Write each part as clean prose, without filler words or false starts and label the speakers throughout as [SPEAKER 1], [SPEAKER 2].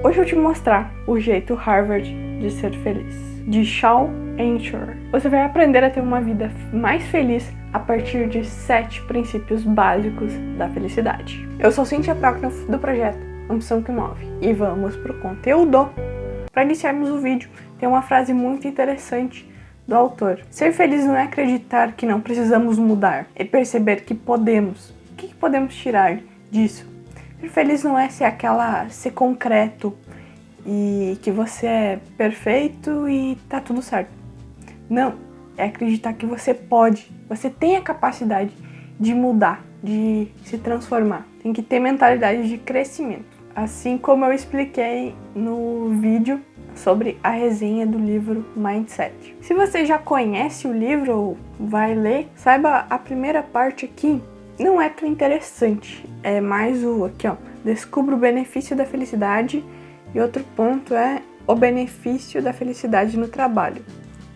[SPEAKER 1] Hoje eu vou te mostrar o jeito Harvard de ser feliz, de Shawn Achor. Você vai aprender a ter uma vida mais feliz a partir de 7 princípios básicos da felicidade. Eu sou Cynthia Prochnow do projeto Ambição que Move e vamos pro conteúdo. Para iniciarmos o vídeo, tem uma frase muito interessante do autor. Ser feliz não é acreditar que não precisamos mudar, é perceber que podemos. O que podemos tirar disso? Ser feliz não é ser concreto e que você é perfeito e tá tudo certo. Não, é acreditar que você pode, você tem a capacidade de mudar, de se transformar. Tem que ter mentalidade de crescimento. Assim como eu expliquei no vídeo sobre a resenha do livro Mindset. Se você já conhece o livro ou vai ler, saiba a primeira parte aqui não é tão interessante. É mais aqui, ó, descubra o benefício da felicidade, e outro ponto é o benefício da felicidade no trabalho.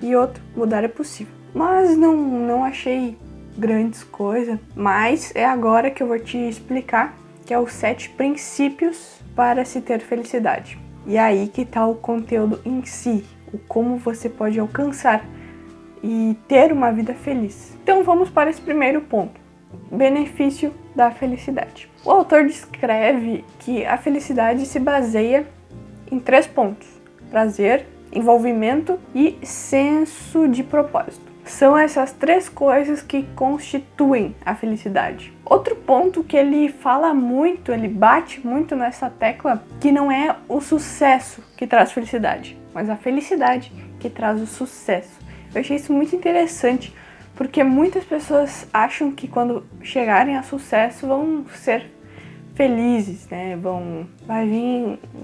[SPEAKER 1] E outro, mudar é possível. Mas não achei grandes coisas, mas é agora que eu vou te explicar que é os 7 princípios para se ter felicidade. E aí que tá o conteúdo em si, o como você pode alcançar e ter uma vida feliz. Então vamos para esse primeiro ponto, benefício da felicidade. O autor descreve que a felicidade se baseia em 3 pontos: prazer, envolvimento e senso de propósito. São essas 3 coisas que constituem a felicidade. Outro ponto que ele fala muito, ele bate muito nessa tecla, que não é o sucesso que traz felicidade, mas a felicidade que traz o sucesso. Eu achei isso muito interessante, porque muitas pessoas acham que quando chegarem a sucesso vão ser felizes, né?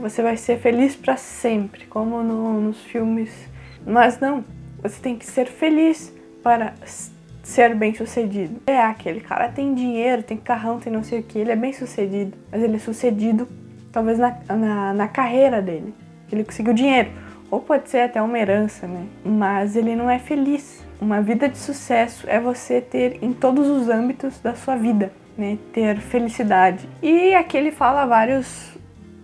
[SPEAKER 1] Você vai ser feliz para sempre, como nos filmes. Mas não, você tem que ser feliz para ser bem sucedido. Aquele cara tem dinheiro, tem carrão, tem não sei o que, ele é bem sucedido, mas ele é sucedido talvez na carreira dele, ele conseguiu dinheiro, ou pode ser até uma herança, né? Mas ele não é feliz. Uma vida de sucesso é você ter em todos os âmbitos da sua vida, né? Ter felicidade. E aqui ele fala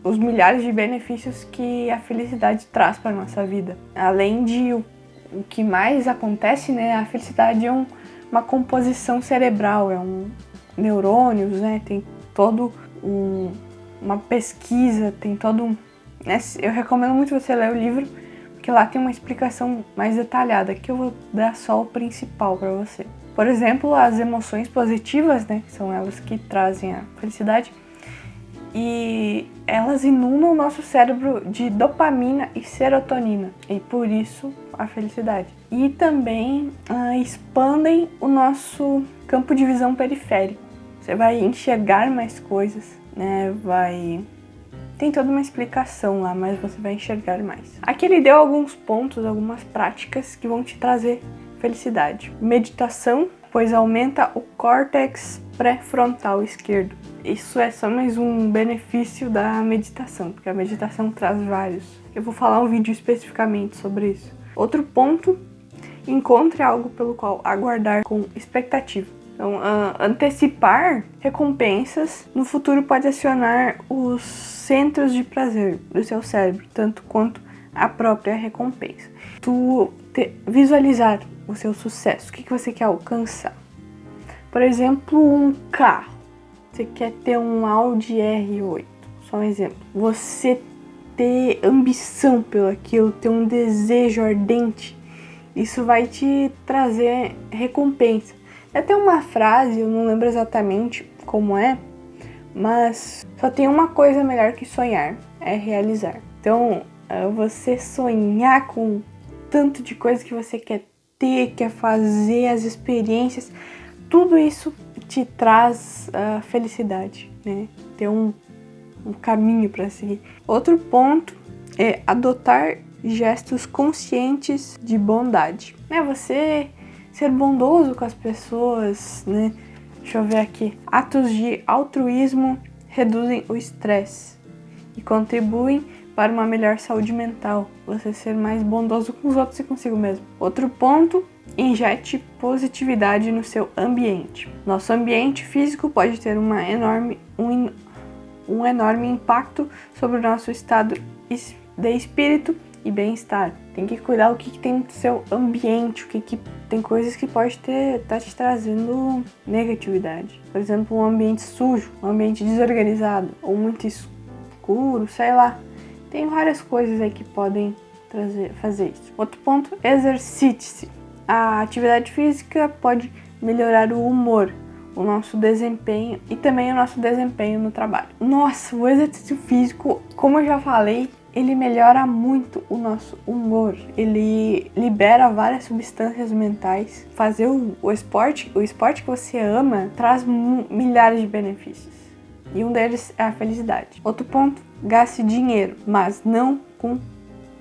[SPEAKER 1] os milhares de benefícios que a felicidade traz para a nossa vida. Além de o que mais acontece, né? A felicidade é uma composição cerebral, é neurônios, né? Tem todo uma pesquisa, tem todo né? Eu recomendo muito você ler o livro, porque lá tem uma explicação mais detalhada, que eu vou dar só o principal para você. Por exemplo, as emoções positivas, né? São elas que trazem a felicidade. E elas inundam o nosso cérebro de dopamina e serotonina, e por isso a felicidade. E também expandem o nosso campo de visão periférico. Você vai enxergar mais coisas, né? Tem toda uma explicação lá, mas você vai enxergar mais. Aqui ele deu alguns pontos, algumas práticas que vão te trazer felicidade. Meditação, pois aumenta o córtex pré-frontal esquerdo. Isso é só mais um benefício da meditação, porque a meditação traz vários. Eu vou falar um vídeo especificamente sobre isso. Outro ponto, encontre algo pelo qual aguardar com expectativa. Então, antecipar recompensas no futuro pode acionar os centros de prazer do seu cérebro, tanto quanto a própria recompensa. Visualizar o seu sucesso, o que você quer alcançar. Por exemplo, um carro. Você quer ter um Audi R8, só um exemplo. Você ter ambição pelo aquilo, ter um desejo ardente, isso vai te trazer recompensa. Tem uma frase, eu não lembro exatamente como é, mas só tem uma coisa melhor que sonhar, é realizar. Então, você sonhar com tanto de coisa que você quer ter, quer fazer, as experiências, tudo isso te traz felicidade, né? Ter um caminho para seguir. Outro ponto é adotar gestos conscientes de bondade. Você ser bondoso com as pessoas, né? Deixa eu ver aqui. Atos de altruísmo reduzem o estresse e contribuem para uma melhor saúde mental. Você ser mais bondoso com os outros e consigo mesmo. Outro ponto, injete positividade no seu ambiente. Nosso ambiente físico pode ter um um enorme impacto sobre o nosso estado de espírito e bem-estar. Tem que cuidar o que tem no seu ambiente, o que tem coisas que pode tá te trazendo negatividade. Por exemplo, um ambiente sujo, um ambiente desorganizado ou muito escuro, sei lá. Tem várias coisas aí que podem fazer isso. Outro ponto, exercite-se. A atividade física pode melhorar o humor, o nosso desempenho e também o nosso desempenho no trabalho. Nossa, o exercício físico, como eu já falei, ele melhora muito o nosso humor. Ele libera várias substâncias mentais. Fazer o esporte que você ama, traz milhares de benefícios. E um deles é a felicidade. Outro ponto, gaste dinheiro, mas não com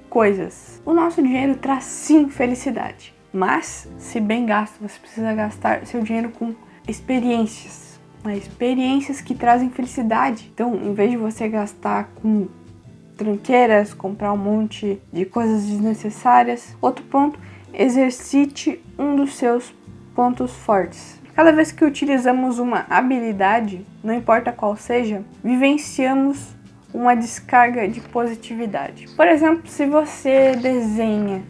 [SPEAKER 1] coisas. O nosso dinheiro traz sim felicidade, mas se bem gasto, você precisa gastar seu dinheiro com experiências. Experiências que trazem felicidade. Então, em vez de você gastar com tranqueiras, comprar um monte de coisas desnecessárias. Outro ponto, exercite um dos seus pontos fortes. Cada vez que utilizamos uma habilidade, não importa qual seja, vivenciamos uma descarga de positividade. Por exemplo, se você desenha,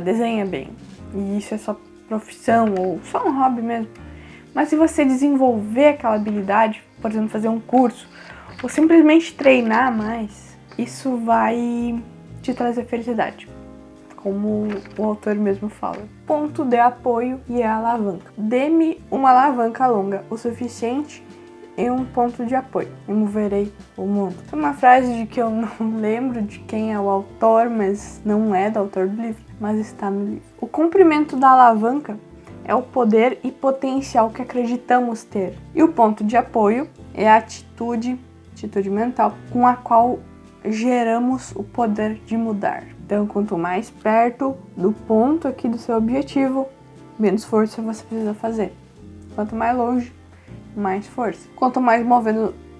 [SPEAKER 1] desenha bem, e isso é sua profissão ou só um hobby mesmo, mas se você desenvolver aquela habilidade, por exemplo, fazer um curso, ou simplesmente treinar mais, isso vai te trazer felicidade, como o autor mesmo fala. Ponto de apoio e a alavanca. Dê-me uma alavanca longa o suficiente em um ponto de apoio e moverei o mundo. É uma frase de que eu não lembro de quem é o autor, mas não é do autor do livro, mas está no livro. O comprimento da alavanca é o poder e potencial que acreditamos ter. E o ponto de apoio é a atitude mental com a qual geramos o poder de mudar. Então, quanto mais perto do ponto aqui do seu objetivo, menos força você precisa fazer. Quanto mais longe, mais força. Quanto mais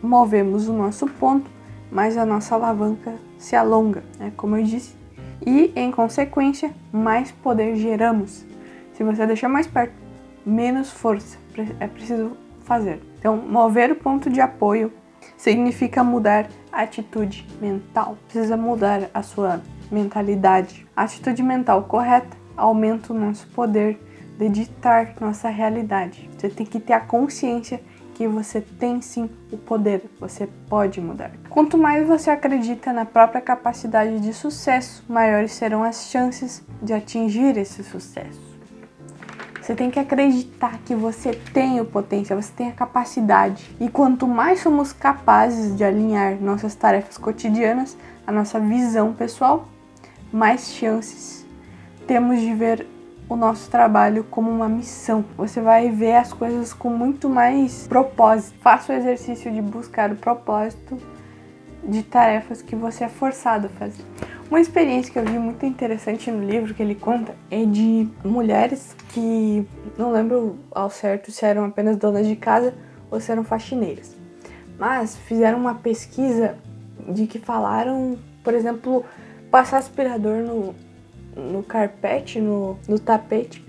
[SPEAKER 1] movemos o nosso ponto, mais a nossa alavanca se alonga, como eu disse. E, em consequência, mais poder geramos. Se você deixar mais perto, menos força é preciso fazer. Então, mover o ponto de apoio significa mudar a atitude mental. Precisa mudar a sua mentalidade. A atitude mental correta aumenta o nosso poder de ditar nossa realidade. Você tem que ter a consciência que você tem sim o poder, você pode mudar. Quanto mais você acredita na própria capacidade de sucesso, maiores serão as chances de atingir esse sucesso. Você tem que acreditar que você tem o potencial, você tem a capacidade. E quanto mais somos capazes de alinhar nossas tarefas cotidianas, a nossa visão pessoal, mais chances temos de ver o nosso trabalho como uma missão. Você vai ver as coisas com muito mais propósito. Faça o exercício de buscar o propósito de tarefas que você é forçado a fazer. Uma experiência que eu vi muito interessante no livro que ele conta é de mulheres que, não lembro ao certo se eram apenas donas de casa ou se eram faxineiras, mas fizeram uma pesquisa de que falaram, por exemplo, passar aspirador no carpete, no tapete,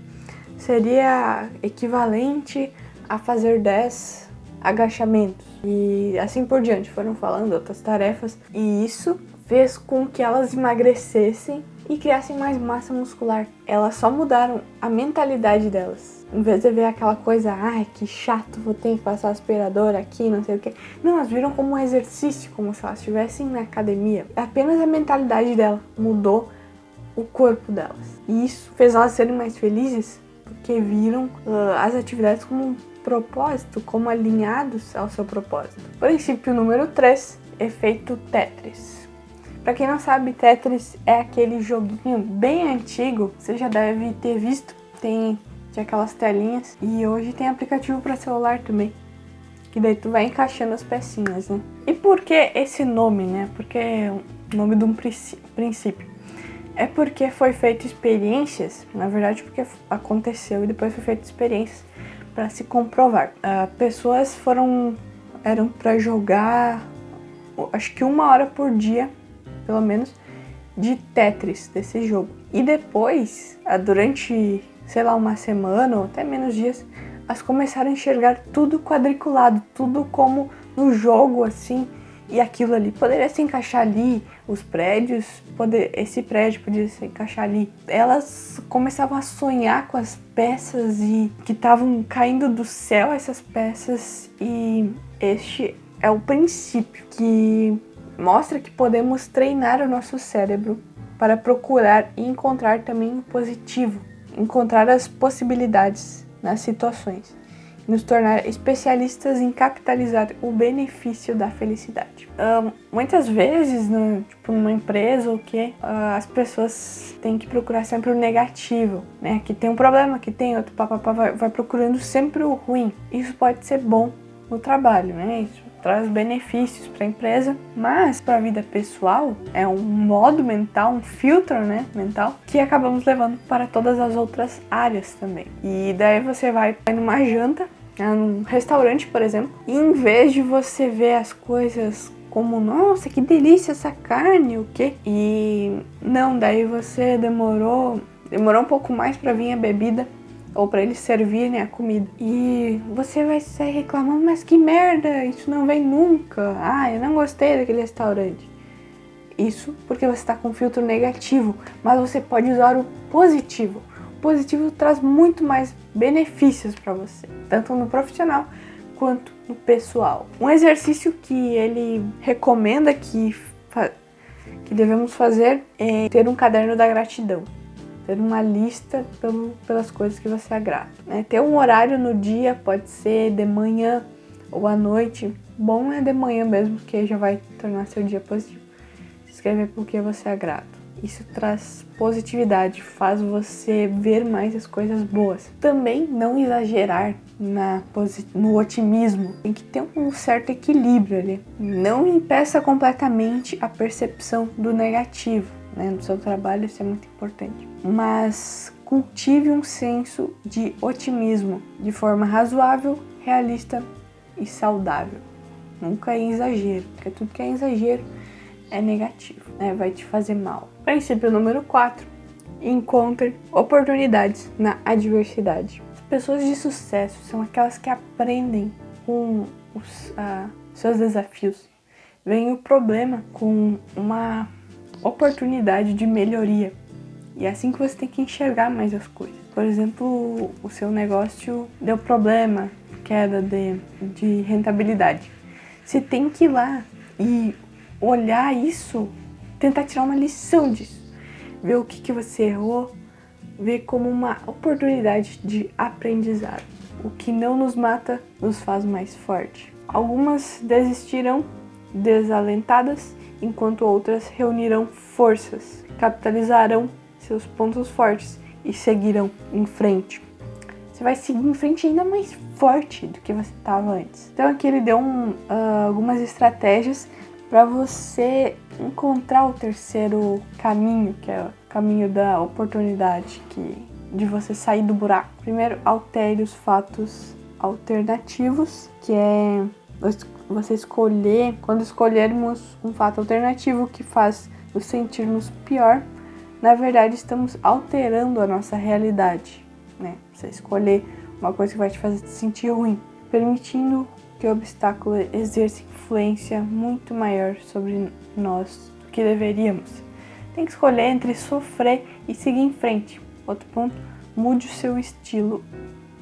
[SPEAKER 1] seria equivalente a fazer 10 agachamentos e assim por diante. Foram falando outras tarefas e isso fez com que elas emagrecessem e criassem mais massa muscular. Elas só mudaram a mentalidade delas. Em vez de ver aquela coisa, que chato, vou ter que passar aspirador aqui, não sei o que. Não, elas viram como um exercício, como se elas estivessem na academia. Apenas a mentalidade dela mudou o corpo delas. E isso fez elas serem mais felizes, porque viram as atividades como um propósito, como alinhados ao seu propósito. Princípio número 3, efeito Tetris. Pra quem não sabe, Tetris é aquele joguinho bem antigo, você já deve ter visto, tem aquelas telinhas e hoje tem aplicativo para celular também, que daí tu vai encaixando as pecinhas, né? E por que esse nome, né? Porque é o nome de um princípio. É porque foi feito experiências, na verdade porque aconteceu e depois foi feito experiências para se comprovar. Pessoas eram para jogar, acho que 1 hora por dia, pelo menos, de Tetris, desse jogo. E depois, durante, sei lá, uma semana ou até menos dias, elas começaram a enxergar tudo quadriculado, tudo como no jogo, assim, e aquilo ali poderia se encaixar ali, os prédios, esse prédio poderia se encaixar ali. Elas começavam a sonhar com as peças e que estavam caindo do céu, essas peças, e este é o princípio que mostra que podemos treinar o nosso cérebro para procurar e encontrar também o positivo, encontrar as possibilidades nas situações, nos tornar especialistas em capitalizar o benefício da felicidade. Muitas vezes, numa empresa ou as pessoas têm que procurar sempre o negativo, né? Que tem um problema, que tem outro, vai procurando sempre o ruim. Isso pode ser bom no trabalho, né? Isso traz benefícios para a empresa, mas para a vida pessoal é um modo mental, um filtro, né, mental, que acabamos levando para todas as outras áreas também. E daí você vai numa janta, num restaurante, por exemplo, e em vez de você ver as coisas como, nossa, que delícia essa carne, o quê? E não, daí você demorou um pouco mais para vir a bebida, ou para eles servirem a comida. E você vai sair reclamando, mas que merda, isso não vem nunca. Ah, eu não gostei daquele restaurante. Isso porque você está com um filtro negativo, mas você pode usar o positivo. O positivo traz muito mais benefícios para você, tanto no profissional quanto no pessoal. Um exercício que ele recomenda que devemos fazer é ter um caderno da gratidão. Ter uma lista pelas coisas que você é grato, né? Ter um horário no dia, pode ser de manhã ou à noite. Bom é de manhã mesmo, porque já vai tornar seu dia positivo. Escrever por que você é grato. Isso traz positividade, faz você ver mais as coisas boas. Também não exagerar no otimismo. Tem que ter um certo equilíbrio ali. Não impeça completamente a percepção do negativo. No seu trabalho isso é muito importante, mas cultive um senso de otimismo de forma razoável, realista e saudável. Nunca é exagero, porque tudo que é exagero é negativo, né? Vai te fazer mal. Princípio número 4. Encontre oportunidades na adversidade. As pessoas de sucesso são aquelas que aprendem com os seus desafios. Vem o problema com uma oportunidade de melhoria. E é assim que você tem que enxergar mais as coisas. Por exemplo, o seu negócio deu problema, queda de rentabilidade. Você tem que ir lá e olhar isso, tentar tirar uma lição disso. Ver o que você errou, ver como uma oportunidade de aprendizado. O que não nos mata nos faz mais forte. Algumas desistirão desalentadas, enquanto outras reunirão forças, capitalizarão seus pontos fortes e seguirão em frente. Você vai seguir em frente ainda mais forte do que você estava antes. Então aqui ele deu algumas estratégias para você encontrar o terceiro caminho, que é o caminho da oportunidade, de você sair do buraco. Primeiro, altere os fatos alternativos, que é você escolher, quando escolhermos um fato alternativo que faz nos sentirmos pior, na verdade estamos alterando a nossa realidade, né? Você escolher uma coisa que vai te fazer se sentir ruim, permitindo que o obstáculo exerça influência muito maior sobre nós do que deveríamos. Tem que escolher entre sofrer e seguir em frente. Outro ponto, mude o seu estilo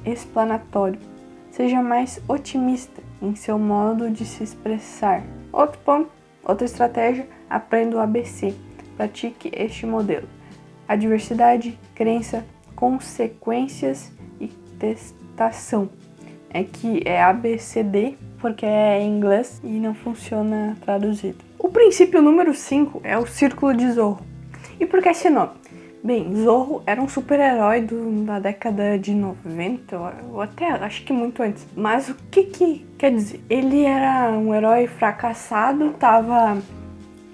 [SPEAKER 1] explanatório. Seja mais otimista em seu modo de se expressar. Outro ponto, outra estratégia, aprenda o ABC. Pratique este modelo. Adversidade, crença, consequências e testação. É que é ABCD, porque é em inglês e não funciona traduzido. O princípio número 5 é o Círculo de Zorro. E por que esse nome? Bem, Zorro era um super-herói da década de 90, ou até acho que muito antes. Mas o que quer dizer? Ele era um herói fracassado, tava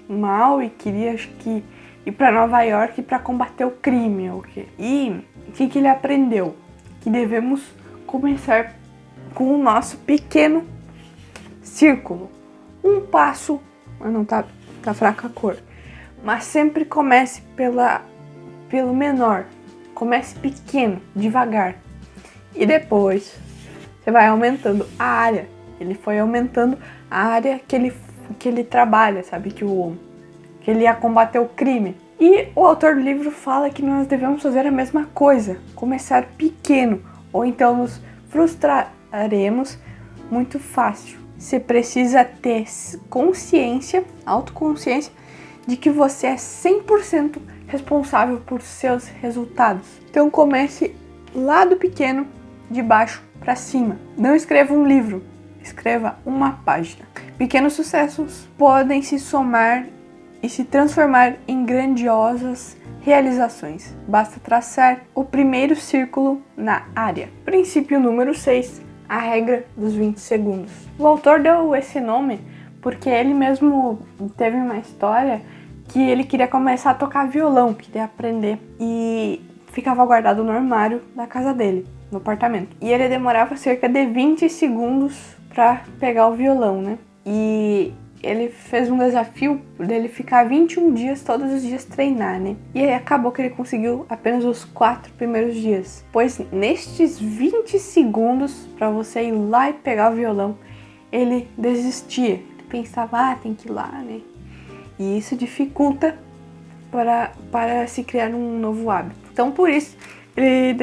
[SPEAKER 1] mal e queria, acho que, ir para Nova York para combater o crime. E o que ele aprendeu? Que devemos começar com o nosso pequeno círculo. Um passo, mas não tá fraca a cor. Mas sempre comece pelo menor. Comece pequeno, devagar. E depois você vai aumentando a área. Ele foi aumentando a área que ele trabalha, sabe? Que ele ia combater o crime. E o autor do livro fala que nós devemos fazer a mesma coisa, começar pequeno, ou então nos frustraremos muito fácil. Você precisa ter consciência, autoconsciência, de que você é 100% responsável por seus resultados. Então comece lá do pequeno, de baixo para cima. Não escreva um livro, escreva uma página. Pequenos sucessos podem se somar e se transformar em grandiosas realizações. Basta traçar o primeiro círculo na área. Princípio número 6, a regra dos 20 segundos. O autor deu esse nome porque ele mesmo teve uma história que ele queria começar a tocar violão, queria aprender, e ficava guardado no armário da casa dele, no apartamento. E ele demorava cerca de 20 segundos para pegar o violão, né? E ele fez um desafio dele ficar 21 dias, todos os dias treinar, né? E aí acabou que ele conseguiu apenas os 4 primeiros dias. Pois nestes 20 segundos para você ir lá e pegar o violão, ele desistia. Ele pensava, tem que ir lá, né? E isso dificulta para se criar um novo hábito. Então, por isso, ele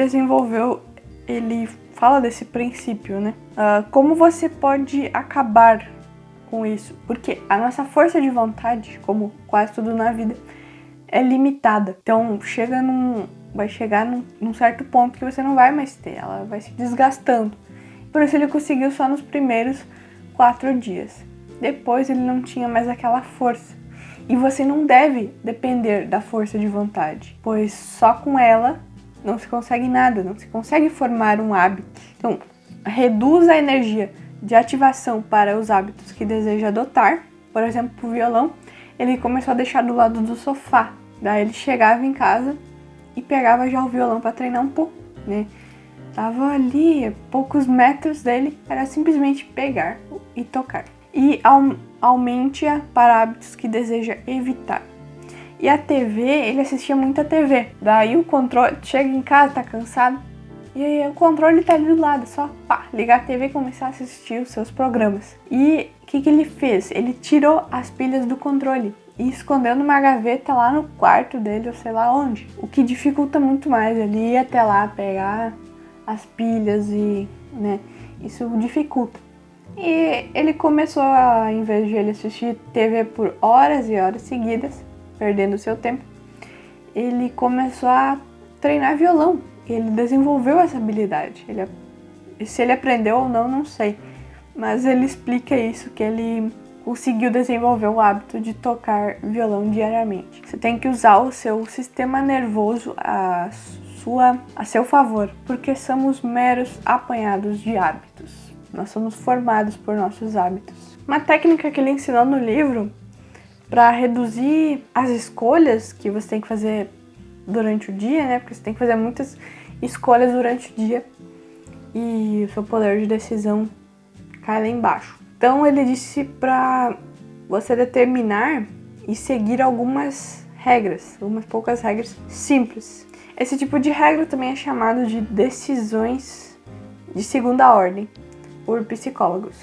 [SPEAKER 1] fala desse princípio, né? Como você pode acabar com isso? Porque a nossa força de vontade, como quase tudo na vida, é limitada. Então, vai chegar num certo ponto que você não vai mais ter, ela vai se desgastando. Por isso ele conseguiu só nos primeiros 4 dias. Depois ele não tinha mais aquela força. E você não deve depender da força de vontade, pois só com ela não se consegue nada, não se consegue formar um hábito. Então, reduza a energia de ativação para os hábitos que deseja adotar. Por exemplo, o violão, ele começou a deixar do lado do sofá. Daí ele chegava em casa e pegava já o violão para treinar um pouco, né? Tava ali a poucos metros dele, era simplesmente pegar e tocar. E aumente-a para hábitos que deseja evitar. E a TV, ele assistia muito a TV. Daí o controle, chega em casa, tá cansado, e aí o controle tá ali do lado, só ligar a TV e começar a assistir os seus programas. E o que ele fez? Ele tirou as pilhas do controle e escondeu numa gaveta lá no quarto dele, ou sei lá onde. O que dificulta muito mais, ele ia até lá pegar as pilhas e, né, isso dificulta. E ele começou a, em vez de ele assistir TV por horas e horas seguidas, perdendo seu tempo, ele começou a treinar violão. Ele desenvolveu essa habilidade. Se ele aprendeu ou não, não sei. Mas ele explica isso, que ele conseguiu desenvolver o hábito de tocar violão diariamente. Você tem que usar o seu sistema nervoso a seu favor, porque somos meros apanhados de hábitos. Nós somos formados por nossos hábitos. Uma técnica que ele ensinou no livro para reduzir as escolhas que você tem que fazer durante o dia, né? Porque você tem que fazer muitas escolhas durante o dia e o seu poder de decisão cai lá embaixo. Então ele disse para você determinar e seguir algumas poucas regras simples. Esse tipo de regra também é chamado de decisões de segunda ordem por psicólogos,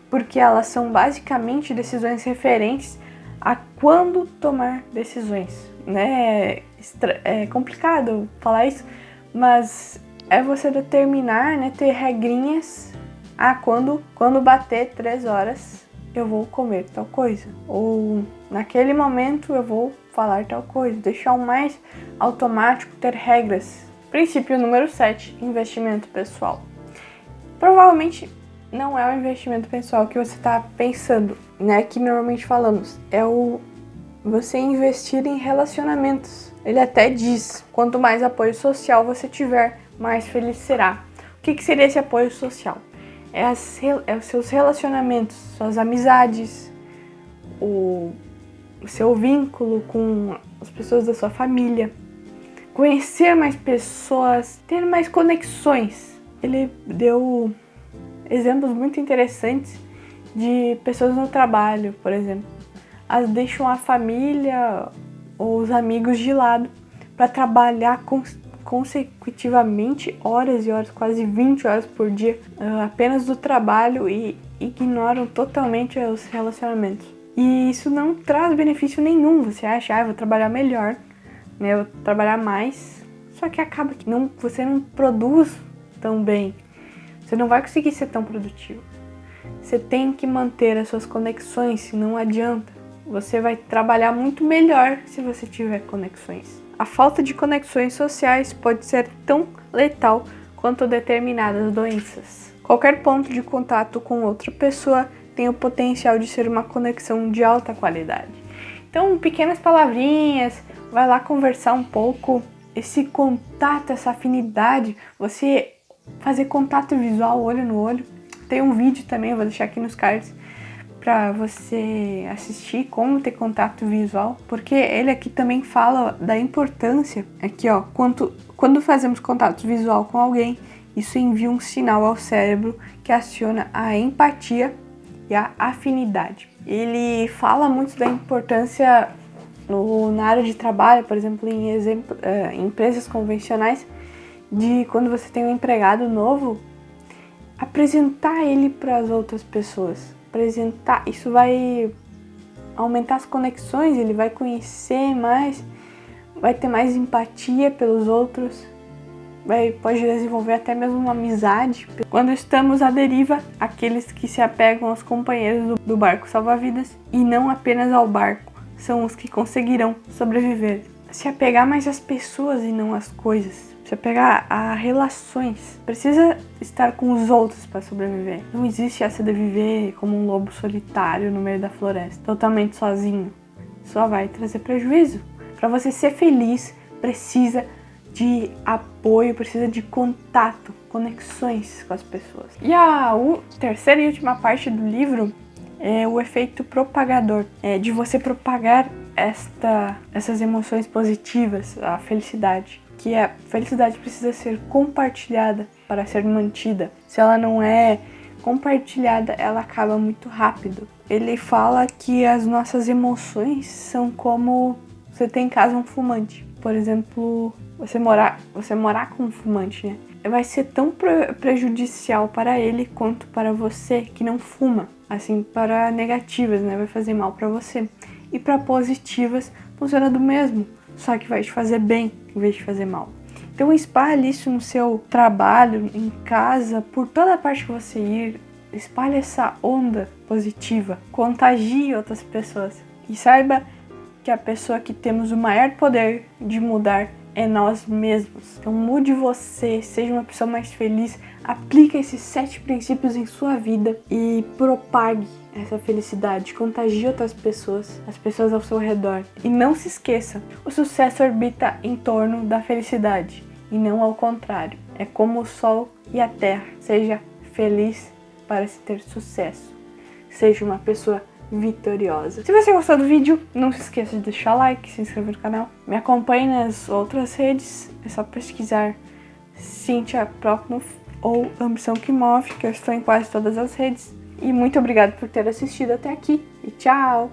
[SPEAKER 1] porque elas são basicamente decisões referentes a quando tomar decisões, né? É complicado falar isso, mas é você determinar, né, ter regrinhas. Quando bater 3 horas eu vou comer tal coisa, ou naquele momento eu vou falar tal coisa, deixar o mais automático, ter regras. Princípio número 7, investimento pessoal. Provavelmente não é o investimento pessoal que você está pensando, né, que normalmente falamos, é você investir em relacionamentos. Ele até diz, quanto mais apoio social você tiver, mais feliz será. O que seria esse apoio social? É os seus relacionamentos, suas amizades, o seu vínculo com as pessoas da sua família, conhecer mais pessoas, ter mais conexões. Ele deu exemplos muito interessantes de pessoas no trabalho, por exemplo. Elas deixam a família ou os amigos de lado para trabalhar consecutivamente horas e horas, quase 20 horas por dia, apenas do trabalho, e ignoram totalmente os relacionamentos. E isso não traz benefício nenhum. Você acha, eu vou trabalhar melhor, né? Eu vou trabalhar mais. Só que acaba que você não produz tão bem. Você não vai conseguir ser tão produtivo. Você tem que manter as suas conexões, não adianta. Você vai trabalhar muito melhor se você tiver conexões. A falta de conexões sociais pode ser tão letal quanto determinadas doenças. Qualquer ponto de contato com outra pessoa tem o potencial de ser uma conexão de alta qualidade. Então, pequenas palavrinhas, vai lá conversar um pouco. Esse contato, essa afinidade, você fazer contato visual, olho no olho. Tem um vídeo também, eu vou deixar aqui nos cards, para você assistir como ter contato visual, porque ele aqui também fala da importância, aqui ó, quando fazemos contato visual com alguém, isso envia um sinal ao cérebro que aciona a empatia e a afinidade. Ele fala muito da importância na área de trabalho, por exemplo, em empresas convencionais, de quando você tem um empregado novo, apresentar ele para as outras pessoas. Isso vai aumentar as conexões, ele vai conhecer mais, vai ter mais empatia pelos outros, pode desenvolver até mesmo uma amizade. Quando estamos à deriva, aqueles que se apegam aos companheiros do barco salva-vidas e não apenas ao barco, são os que conseguirão sobreviver. Se apegar mais às pessoas e não às coisas. Se apegar a relações. Precisa estar com os outros para sobreviver. Não existe essa de viver como um lobo solitário no meio da floresta, totalmente sozinho. Só vai trazer prejuízo. Para você ser feliz, precisa de apoio, precisa de contato, conexões com as pessoas. E a terceira e última parte do livro é o efeito propagador. É de você propagar essas emoções positivas, a felicidade. Que a felicidade precisa ser compartilhada para ser mantida. Se ela não é compartilhada, ela acaba muito rápido. Ele fala que as nossas emoções são como você tem em casa um fumante. Por exemplo, você morar com um fumante, né? Vai ser tão prejudicial para ele quanto para você que não fuma. Assim, para negativas, né? Vai fazer mal para você. E para positivas, funciona do mesmo. Só que vai te fazer bem, em vez de fazer mal. Então espalhe isso no seu trabalho, em casa, por toda parte que você ir. Espalhe essa onda positiva. Contagie outras pessoas. E saiba que a pessoa que temos o maior poder de mudar é nós mesmos. Então mude você, seja uma pessoa mais feliz. Aplique esses 7 princípios em sua vida e propague essa felicidade, contagie outras pessoas, as pessoas ao seu redor. E não se esqueça, o sucesso orbita em torno da felicidade e não ao contrário. É como o sol e a terra. Seja feliz para se ter sucesso. Seja uma pessoa vitoriosa. Se você gostou do vídeo, não se esqueça de deixar like, se inscrever no canal. Me acompanhe nas outras redes, é só pesquisar Cynthia Prochnow ou Ambição que Move, que eu estou em quase todas as redes. E muito obrigado por ter assistido até aqui. E tchau!